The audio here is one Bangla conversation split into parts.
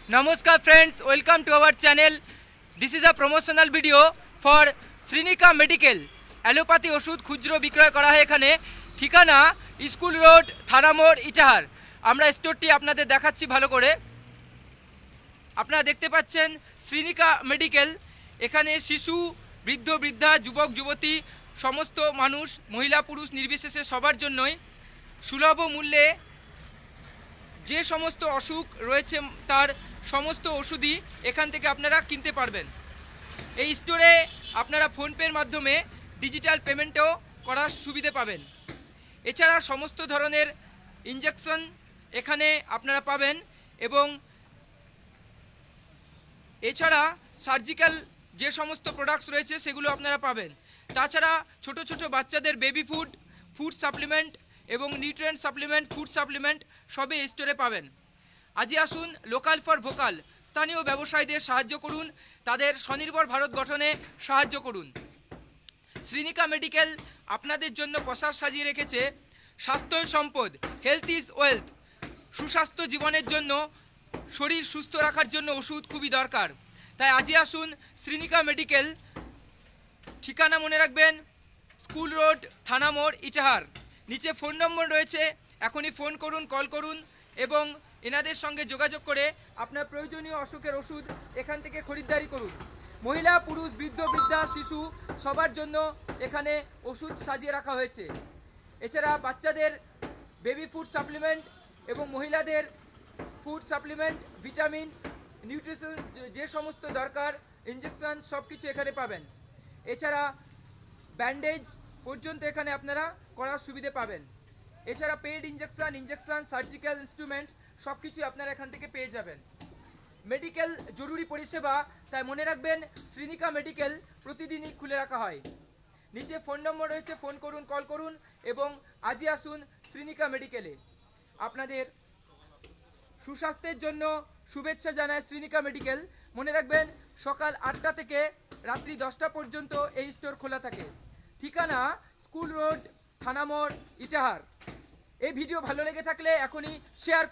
Namaskar friends, welcome to our channel. This is a promotional video for Srinika Medical. Allopathy ওষুধ খুচরো বিক্রয় করা হয় এখানে। ঠিকানা স্কুল রোড, থানা মোড়, ইটাহার। আমরা স্টোরটি আপনাদের দেখাচ্ছি ভালো করে। আপনারা দেখতে পাচ্ছেন শ্রীনিকা মেডিকেল। এখানে শিশু, বৃদ্ধ, বৃদ্ধা, যুবক, যুবতী সমস্ত মানুষ, মহিলা পুরুষ নির্বিশেষে সবার জন্যই সুলভ মূল্যে যে সমস্ত অসুখ রয়েছে তার সমস্ত ওষুধই এখান থেকে আপনারা কিনতে পারবেন। এই স্টোরে আপনারা ফোনপের মাধ্যমে ডিজিটাল পেমেন্টও করার সুবিধা পাবেন। এছাড়া সমস্ত ধরনের ইনজেকশন এখানে আপনারা পাবেন এবং এছাড়া সার্জিক্যাল যে সমস্ত প্রোডাক্টস রয়েছে সেগুলো আপনারা পাবেন। তাছাড়া ছোট ছোট বাচ্চাদের বেবি ফুড, ফুড সাপ্লিমেন্ট এবং নিউট্রিয়েন্ট সাপ্লিমেন্ট, ফুড সাপ্লিমেন্ট সবই এই স্টোরে পাবেন। আজই আসুন লোকাল ফর ভোকাল, স্থানীয় ব্যবসায়ীদের সাহায্য করুন, তাদের স্বনির্ভর ভারত গঠনে সাহায্য করুন। শ্রীনিকা মেডিকেল আপনাদের জন্য প্রসাদ সাজিয়ে রেখেছে স্বাস্থ্যই সম্পদ, হেলথ ইজ ওয়েলথ। সুস্বাস্থ্য জীবনের জন্য, শরীর সুস্থ রাখার জন্য ওষুধ খুবই দরকার। তাই আজই আসুন শ্রীনিকা মেডিকেল। ঠিকানা মনে রাখবেন, স্কুল রোড, থানা মোড়, ইটাহার। নিচে ফোন নম্বর রয়েছে, এখনই ফোন করুন, কল করুন এবং এনাদের সঙ্গে যোগাযোগ করে আপনার প্রয়োজনীয় অসুখের ওষুধ এখান থেকে খরিদ্দারি করুন। মহিলা, পুরুষ, বৃদ্ধ, বৃদ্ধা, শিশু সবার জন্য এখানে ওষুধ সাজিয়ে রাখা হয়েছে। এছাড়া বাচ্চাদের বেবি ফুড সাপ্লিমেন্ট এবং মহিলাদের ফুড সাপ্লিমেন্ট, ভিটামিন, নিউট্রিশন যে সমস্ত দরকার, ইনজেকশন সব কিছু এখানে পাবেন। এছাড়া ব্যান্ডেজ পর্যন্ত এখানে আপনারা করার সুবিধে পাবেন। এছাড়া পেড ইনজেকশন, সার্জিক্যাল ইনস্ট্রুমেন্ট সব কিছুই আপনারা এখান থেকে পেয়ে যাবেন। মেডিকেল জরুরি পরিষেবা, তাই মনে রাখবেন শ্রীনিকা মেডিকেল প্রতিদিনই খুলে রাখা হয়। নিচে ফোন নম্বর রয়েছে, ফোন করুন, কল করুন এবং আজই আসুন শ্রীনিকা মেডিকেলে। আপনাদের সুস্বাস্থ্যের জন্য শুভেচ্ছা জানায় শ্রীনিকা মেডিকেল। মনে রাখবেন সকাল 8টা থেকে রাত্রি 10টা পর্যন্ত এই স্টোর খোলা থাকে। ঠিকানা স্কুল রোড, থানা মোড়, ইটাহার। এই ভিডিও ভালো লেগে থাকলে এখনই শেয়ার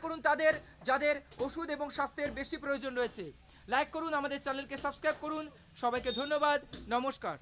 করুন তাদের যাদের ওষুধ এবং স্বাস্থ্যের বেশি প্রয়োজন রয়েছে। লাইক করুন, আমাদের চ্যানেলকে সাবস্ক্রাইব করুন। সবাইকে ধন্যবাদ, নমস্কার।